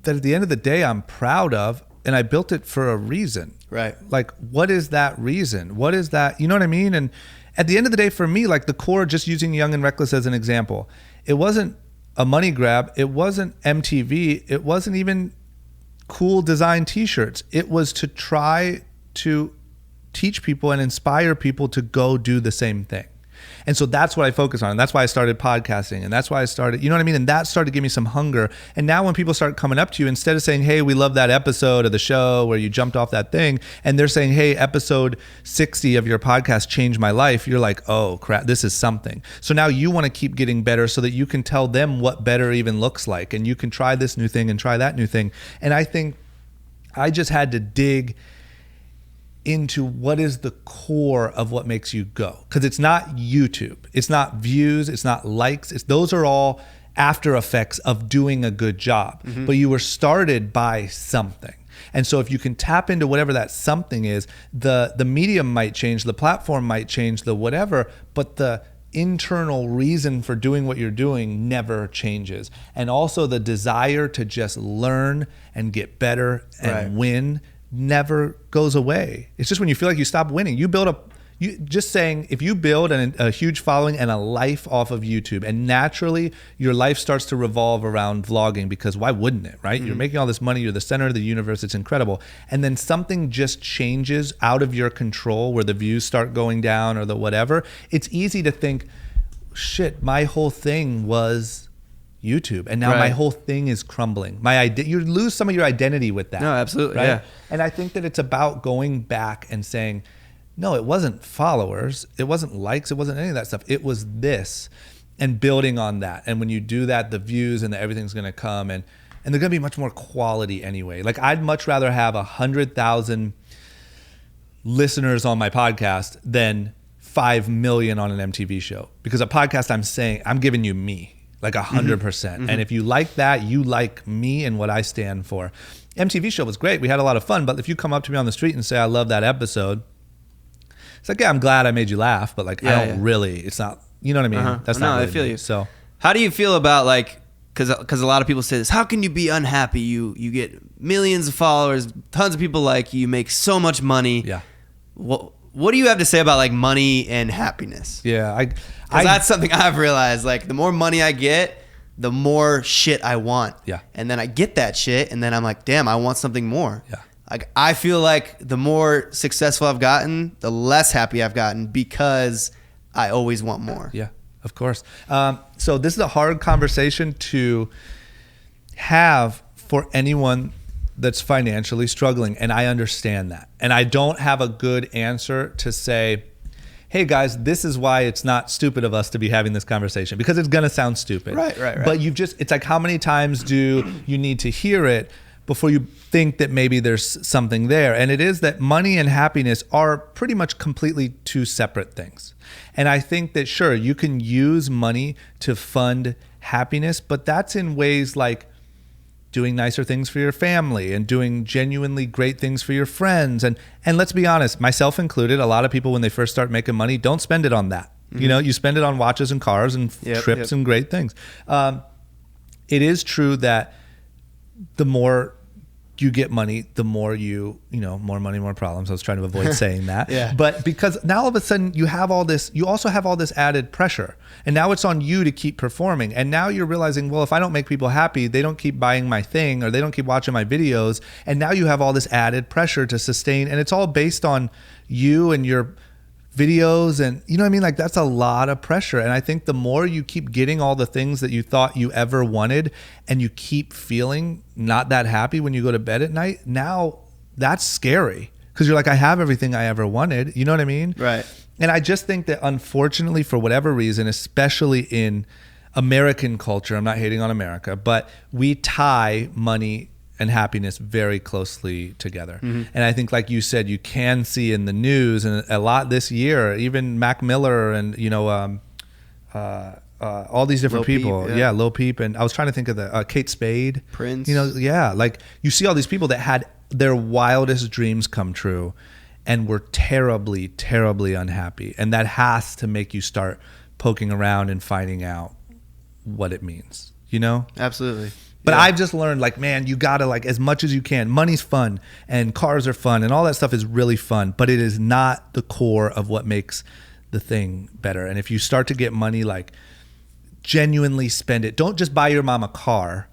that at the end of the day I'm proud of, and I built it for a reason. Right. Like, what is that reason? What is that? You know what I mean? And at the end of the day, for me, like the core, just using Young and Reckless as an example, it wasn't a money grab. It wasn't MTV. It wasn't even cool design t-shirts. It was to try to teach people and inspire people to go do the same thing. And so that's what I focus on. And that's why I started podcasting. And that's why I started, you know what I mean? And that started to give me some hunger. And now when people start coming up to you, instead of saying, hey, we love that episode of the show where you jumped off that thing, and they're saying, hey, episode 60 of your podcast changed my life, you're like, oh crap, this is something. So now you want to keep getting better so that you can tell them what better even looks like. And you can try this new thing and try that new thing. And I think I just had to dig into what is the core of what makes you go. Because it's not YouTube, it's not views, it's not likes, those are all after effects of doing a good job. But you were started by something. And so if you can tap into whatever that something is, the medium might change, the platform might change, the whatever, but the internal reason for doing what you're doing never changes. And also the desire to just learn and get better and win never goes away. It's just when you feel like you stop winning, you build you just saying, if you build a huge following and a life off of YouTube, and naturally your life starts to revolve around vlogging, because why wouldn't it, right? You're making all this money, you're the center of the universe, it's incredible. And then something just changes out of your control where the views start going down or the whatever. It's easy to think, shit, my whole thing was YouTube, and now my whole thing is crumbling. You lose some of your identity with that. No, absolutely, right? yeah. And I think that it's about going back and saying, no, it wasn't followers, it wasn't likes, it wasn't any of that stuff. It was this, and building on that. And when you do that, the views and everything's going to come, and they're going to be much more quality anyway. Like, I'd much rather have 100,000 listeners on my podcast than 5 million on an MTV show, because a podcast, I'm giving you me. Like 100%. And if you like that, you like me and what I stand for. MTV Show was great. We had a lot of fun. But if you come up to me on the street and say, I love that episode, it's like, yeah, I'm glad I made you laugh. But like, I don't really, it's not, you know what I mean? That's not really I feel me. you. So how do you feel about, like, because a lot of people say this, how can you be unhappy? You get millions of followers, tons of people like you, you make so much money. Yeah. What do you have to say about, like, money and happiness? Yeah, that's something I've realized. Like, the more money I get, the more shit I want. Yeah. And then I get that shit, and then I'm like, damn, I want something more. Yeah. Like, I feel like the more successful I've gotten, the less happy I've gotten, because I always want more. Yeah, of course. So this is a hard conversation to have for anyone that's financially struggling, and I understand that. And I don't have a good answer to say, hey guys, this is why it's not stupid of us to be having this conversation, because it's going to sound stupid. Right. But it's like, how many times do you need to hear it before you think that maybe there's something there? And it is that money and happiness are pretty much completely two separate things. And I think that, sure, you can use money to fund happiness, but that's in ways like doing nicer things for your family and doing genuinely great things for your friends. And let's be honest, myself included, a lot of people, when they first start making money, don't spend it on that. You know, you spend it on watches and cars and trips and great things. It is true that the more you get money, the more more money, more problems. I was trying to avoid saying that. Yeah. But because now all of a sudden you also have all this added pressure. And now it's on you to keep performing. And now you're realizing, well, if I don't make people happy, they don't keep buying my thing, or they don't keep watching my videos. And now you have all this added pressure to sustain. And it's all based on you and your videos, and you know what I mean? Like, that's a lot of pressure. And I think the more you keep getting all the things that you thought you ever wanted, and you keep feeling not that happy when you go to bed at night, now that's scary, because you're like, I have everything I ever wanted. You know what I mean? Right. And I just think that, unfortunately, for whatever reason, especially in American culture, I'm not hating on America, but we tie money and happiness very closely together. And I think, like you said, you can see in the news, and a lot this year, even Mac Miller and all these different Lil people. Peep, yeah, Lil Peep, and I was trying to think of the Kate Spade, Prince. Like, you see all these people that had their wildest dreams come true and were terribly, terribly unhappy, and that has to make you start poking around and finding out what it means. Absolutely. But I've just learned, like, man, you gotta, like, as much as you can. Money's fun, and cars are fun, and all that stuff is really fun, but it is not the core of what makes the thing better. And if you start to get money, like, genuinely spend it. Don't just buy your mom a car.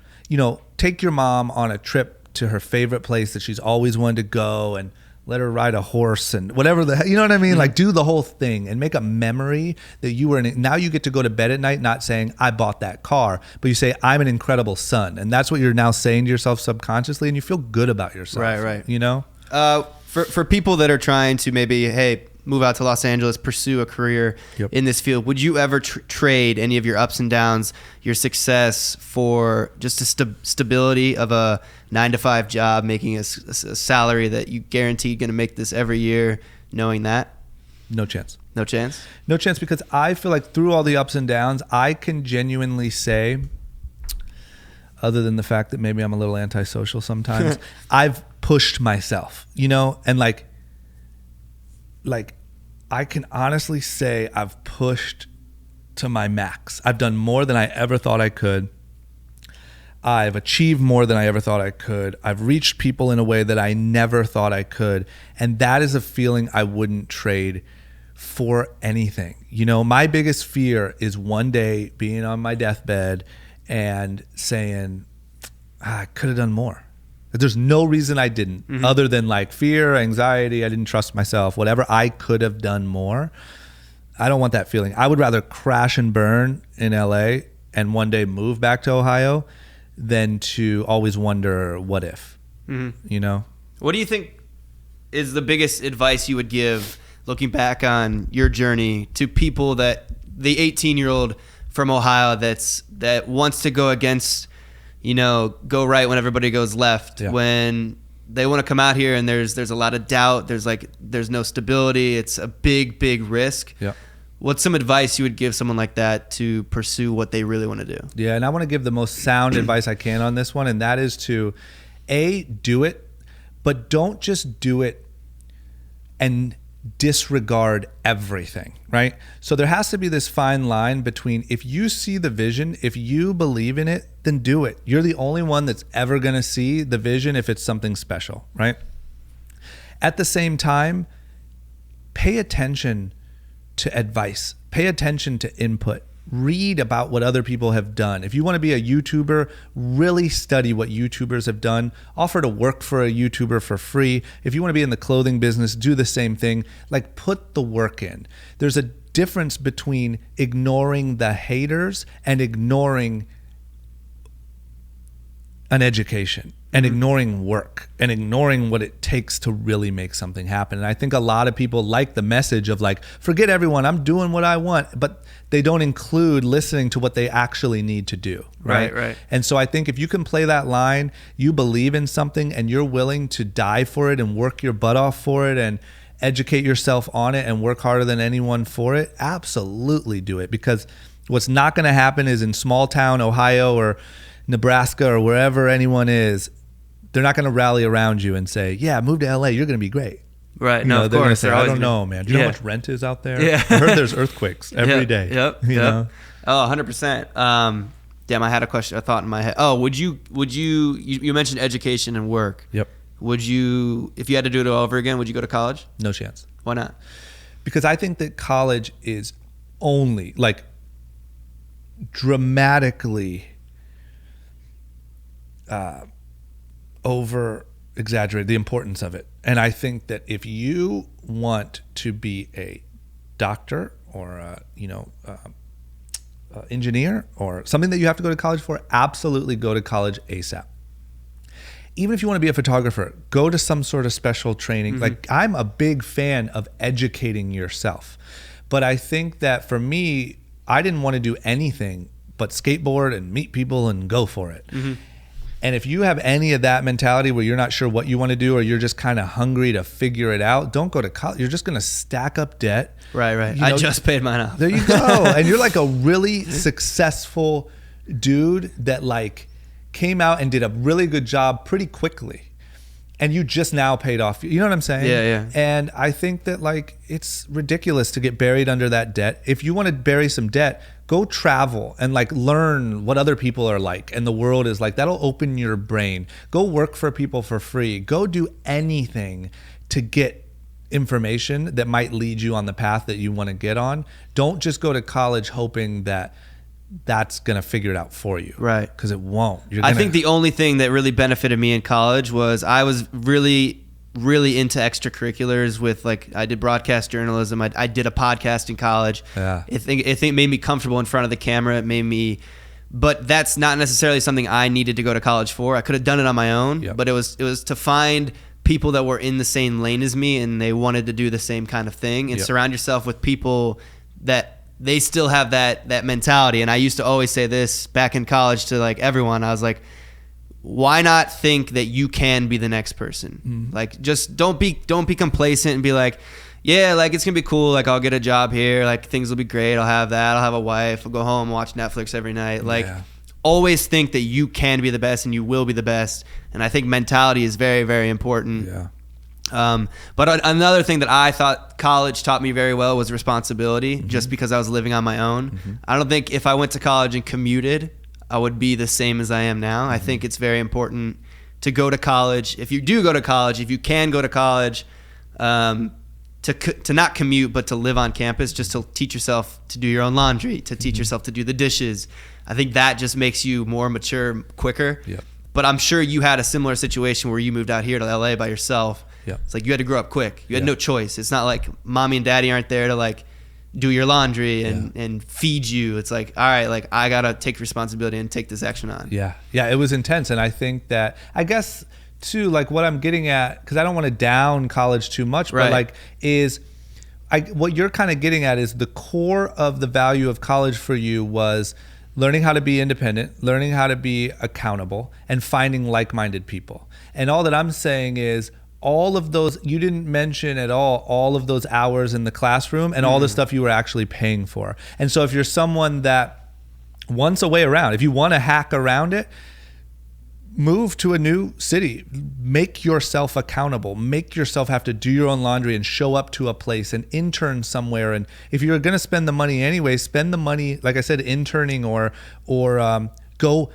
Take your mom on a trip to her favorite place that she's always wanted to go, and let her ride a horse and whatever you know what I mean? Like, do the whole thing and make a memory that you were in it. Now you get to go to bed at night not saying, I bought that car, but you say, I'm an incredible son. And that's what you're now saying to yourself subconsciously, and you feel good about yourself. Right. For people that are trying to maybe, move out to Los Angeles, pursue a career in this field, would you ever trade any of your ups and downs, your success, for just a stability of a 9-to-5 job, making a salary that you guaranteed going to make this every year, knowing that? No chance. No chance? No chance, because I feel like through all the ups and downs, I can genuinely say, other than the fact that maybe I'm a little antisocial sometimes, I've pushed myself, and like I can honestly say I've pushed to my max. I've done more than I ever thought I could. I've achieved more than I ever thought I could. I've reached people in a way that I never thought I could. And that is a feeling I wouldn't trade for anything. You know, my biggest fear is one day being on my deathbed and saying, I could have done more. There's no reason I didn't, other than like fear, anxiety, I didn't trust myself, whatever. I could have done more. I don't want that feeling. I would rather crash and burn in LA and one day move back to Ohio than to always wonder what if, you know? What do you think is the biggest advice you would give, looking back on your journey, to people that the 18-year-old from Ohio that wants to go against, you know, go right when everybody goes left, when they want to come out here and there's a lot of doubt, there's no stability, it's a big risk. Yeah. What's some advice you would give someone like that to pursue what they really want to do? Yeah, and I want to give the most sound advice I can on this one, and that is to do it, but don't just do it and disregard everything, right? So there has to be this fine line between, if you see the vision, if you believe in it, then do it. You're the only one that's ever going to see the vision if it's something special, right? At the same time, pay attention to advice, pay attention to input, read about what other people have done. If you want to be a YouTuber, really study what YouTubers have done. Offer to work for a YouTuber for free. If you want to be in the clothing business, do the same thing. Like, put the work in. There's a difference between ignoring the haters and ignoring an education and ignoring work and ignoring what it takes to really make something happen. And I think a lot of people like the message of like, forget everyone, I'm doing what I want, but they don't include listening to what they actually need to do. Right. And so I think if you can play that line, you believe in something and you're willing to die for it and work your butt off for it and educate yourself on it and work harder than anyone for it, absolutely do it. Because what's not going to happen is in small town Ohio or Nebraska or wherever anyone is, they're not going to rally around you and say, yeah, move to LA, you're going to be great. Right. You No, know, of they're going to course. say, I don't know, man. Do you know how much rent is out there? Yeah. I heard there's earthquakes every day. Yep. You know? Oh, 100%. Damn, I had a thought in my head. Oh, would you mentioned education and work. Yep. Would you, if you had to do it all over again, would you go to college? No chance. Why not? Because I think that college is only like dramatically over exaggerated the importance of it. And I think that if you want to be a doctor or a, engineer or something that you have to go to college for, absolutely go to college ASAP. Even if you want to be a photographer, go to some sort of special training. Like, I'm a big fan of educating yourself. But I think that for me, I didn't want to do anything but skateboard and meet people and go for it. And if you have any of that mentality where you're not sure what you want to do or you're just kind of hungry to figure it out, don't go to college. You're just going to stack up debt. Right. You know, I just paid mine off. There you go. And you're like a really successful dude that like came out and did a really good job pretty quickly. And you just now paid off. You know what I'm saying? Yeah. And I think that like it's ridiculous to get buried under that debt. If you want to bury some debt, go travel and like learn what other people are like and the world is like. That'll open your brain. Go work for people for free. Go do anything to get information that might lead you on the path that you want to get on. Don't just go to college hoping that that's going to figure it out for you. Right. Because it won't. I think the only thing that really benefited me in college was I was really into extracurriculars with like, I did broadcast journalism. I did a podcast in college. Yeah. I think it made me comfortable in front of the camera. It made me, but that's not necessarily something I needed to go to college for. I could have done it on my own, but it was to find people that were in the same lane as me and they wanted to do the same kind of thing and surround yourself with people that they still have that mentality. And I used to always say this back in college to like everyone. I was like, why not think that you can be the next person? Like, just don't be complacent and be like, yeah, like it's gonna be cool. Like, I'll get a job here. Like, things will be great. I'll have that. I'll have a wife. I'll go home and watch Netflix every night. Like, always think that you can be the best and you will be the best. And I think mentality is very, very important. Yeah. But another thing that I thought college taught me very well was responsibility, just because I was living on my own. I don't think if I went to college and commuted, I would be the same as I am now. I think it's very important to go to college. If you do go to college, if you can go to college, to not commute, but to live on campus, just to teach yourself to do your own laundry, to teach yourself to do the dishes. I think that just makes you more mature quicker. Yep. But I'm sure you had a similar situation where you moved out here to LA by yourself. Yep. It's like you had to grow up quick. You had no choice. It's not like mommy and daddy aren't there to like do your laundry and feed you. It's like, all right, like I got to take responsibility and take this action on. Yeah. Yeah. It was intense. And I think that, I guess too, like what I'm getting at, because I don't want to down college too much, but like what you're kind of getting at is the core of the value of college for you was learning how to be independent, learning how to be accountable, and finding like-minded people. And all that I'm saying is all of those, you didn't mention at all of those hours in the classroom and all the stuff you were actually paying for. And so if you're someone that wants a way around, if you want to hack around it, move to a new city, make yourself accountable, make yourself have to do your own laundry and show up to a place and intern somewhere. And if you're going to spend the money anyway, spend the money, like I said, interning or go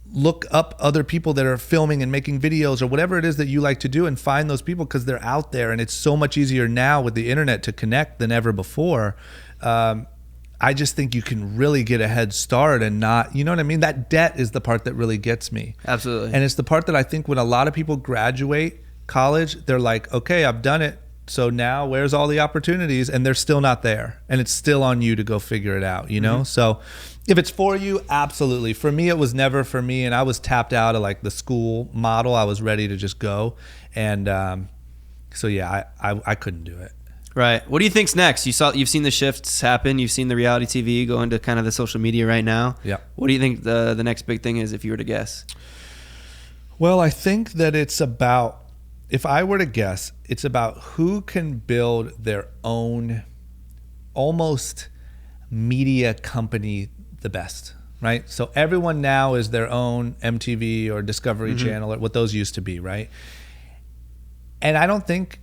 look up other people that are filming and making videos or whatever it is that you like to do and find those people because they're out there. And it's so much easier now with the internet to connect than ever before. I just think you can really get a head start and not, you know what I mean? That debt is the part that really gets me. Absolutely. And it's the part that I think when a lot of people graduate college, they're like, okay, I've done it. So now where's all the opportunities? And they're still not there. And it's still on you to go figure it out, you know? So if it's for you, absolutely. For me, it was never for me. And I was tapped out of like the school model. I was ready to just go. And so yeah, I couldn't do it. Right. What do you think's next? You've seen the shifts happen. You've seen the reality TV go into kind of the social media right now. Yeah. What do you think the next big thing is if you were to guess? Well, I think that it's about, if I were to guess, it's about who can build their own almost media company the best, right? So everyone now is their own MTV or Discovery Channel or what those used to be, right? And I don't think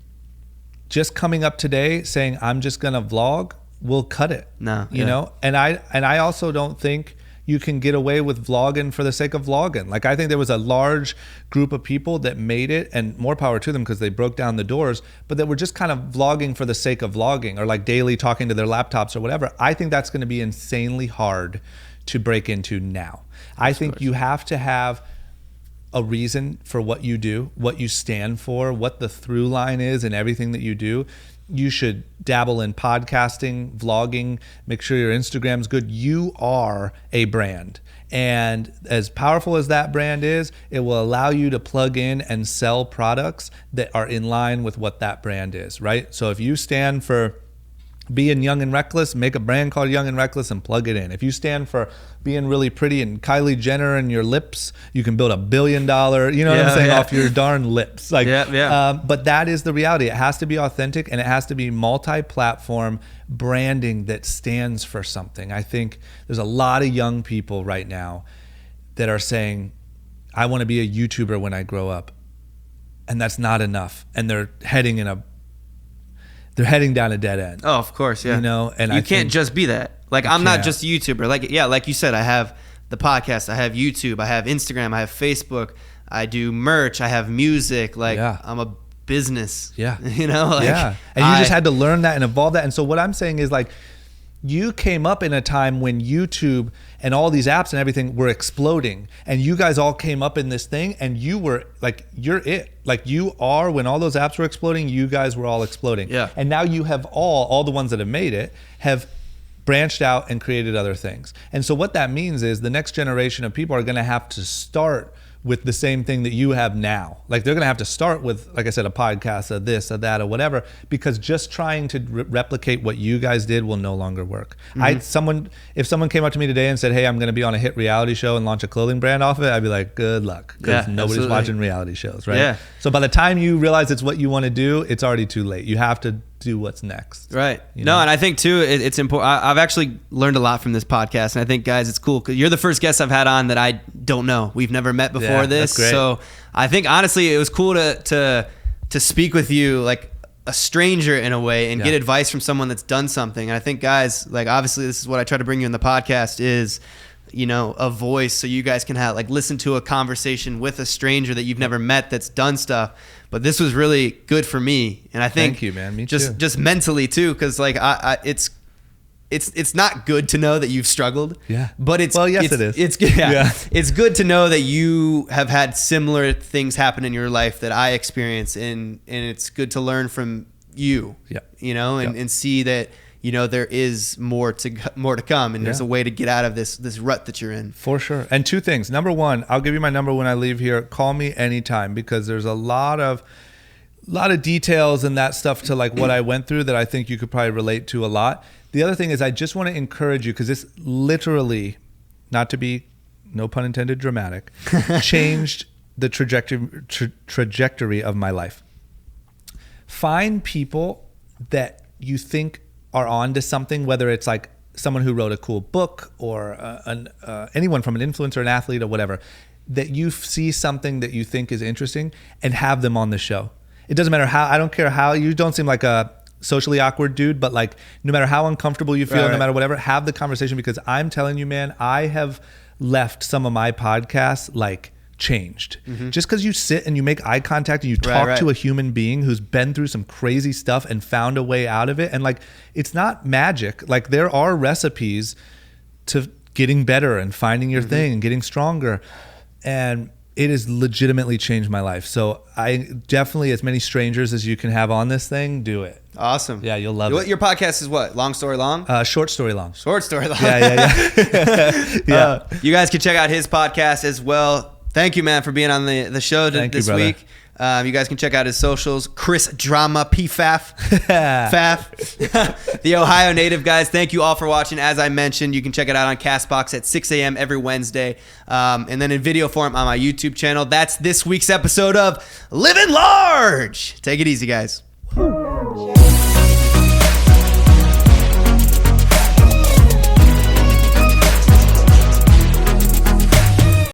just coming up today saying I'm just gonna vlog will cut it. No, you know. And I also don't think you can get away with vlogging for the sake of vlogging. Like I think there was a large group of people that made it, and more power to them because they broke down the doors, but that were just kind of vlogging for the sake of vlogging or like daily talking to their laptops or whatever. I think that's going to be insanely hard to break into now. I think you have to have a reason for what you do, what you stand for, what the through line is in everything that you do. You should dabble in podcasting, vlogging, make sure your Instagram's good. You are a brand. And as powerful as that brand is, it will allow you to plug in and sell products that are in line with what that brand is, right? So if you stand for being young and reckless, make a brand called Young and Reckless and plug it in. If you stand for being really pretty and Kylie Jenner and your lips, you can build $1 billion, you know what I'm saying, off your darn lips. Like, but that is the reality. It has to be authentic and it has to be multi-platform branding that stands for something. I think there's a lot of young people right now that are saying, I want to be a YouTuber when I grow up. And that's not enough. And they're heading down a dead end. Oh, of course, yeah. You know, and you can't just be that. Like I'm not just a YouTuber. Like you said, I have the podcast, I have YouTube, I have Instagram, I have Facebook, I do merch, I have music. Like I'm a business. Yeah. You know, like and you just had to learn that and evolve that. And so what I'm saying is like you came up in a time when YouTube and all these apps and everything were exploding, and you guys all came up in this thing, and you were like, you're it. Like you are, when all those apps were exploding, you guys were all exploding. Yeah. And now you have all the ones that have made it have branched out and created other things. And so what that means is the next generation of people are going to have to start with the same thing that you have now. Like they're going to have to start with, like I said, a podcast, a this, a that, or whatever, because just trying to replicate what you guys did will no longer work. If someone came up to me today and said, hey, I'm going to be on a hit reality show and launch a clothing brand off of it, I'd be like, good luck, because nobody's watching reality shows, right? Yeah. So by the time you realize it's what you want to do, it's already too late. You have to do what's next. Right. No, and I think too, it's important. I've actually learned a lot from this podcast, and I think, guys, it's cool because you're the first guest I've had on that I don't know. We've never met before this. That's great. So I think honestly, it was cool to speak with you like a stranger in a way and get advice from someone that's done something. And I think, guys, like obviously this is what I try to bring you in the podcast is, a voice so you guys can have like listen to a conversation with a stranger that you've never met that's done stuff. But this was really good for me, and I think thank you, man. Me too. Just mentally too, because like it's not good to know that you've struggled. Yeah. But it is. It's good to know that you have had similar things happen in your life that I experience, and it's good to learn from you. Yeah. And see that there is more to come, and there's a way to get out of this rut that you're in. For sure. And two things. Number one, I'll give you my number when I leave here. Call me anytime, because there's a lot of details and that stuff to like what I went through that I think you could probably relate to a lot. The other thing is I just want to encourage you, because this literally, not to be, no pun intended, dramatic, changed the trajectory of my life. Find people that you think are on to something, whether it's like someone who wrote a cool book or anyone from an influencer, an athlete, or whatever, that you see something that you think is interesting, and have them on the show. It doesn't matter how, I don't care how, you don't seem like a socially awkward dude, but like no matter how uncomfortable you feel, no matter whatever, have the conversation, because I'm telling you, man, I have left some of my podcasts like changed. Just because you sit and you make eye contact and you talk to a human being who's been through some crazy stuff and found a way out of it. And like, it's not magic. Like there are recipes to getting better and finding your thing and getting stronger. And it has legitimately changed my life. So I definitely, as many strangers as you can have on this thing, do it. Awesome. Yeah, you'll love it. Your podcast is what? Long story long? Short story long. Short story long. Yeah. You guys can check out his podcast as well. Thank you, man, for being on the show this week. You guys can check out his socials. Chris Drama PFAF. Faf. The Ohio native, guys. Thank you all for watching. As I mentioned, you can check it out on CastBox at 6 a.m. every Wednesday. And then in video form on my YouTube channel. That's this week's episode of Livin' Large. Take it easy, guys.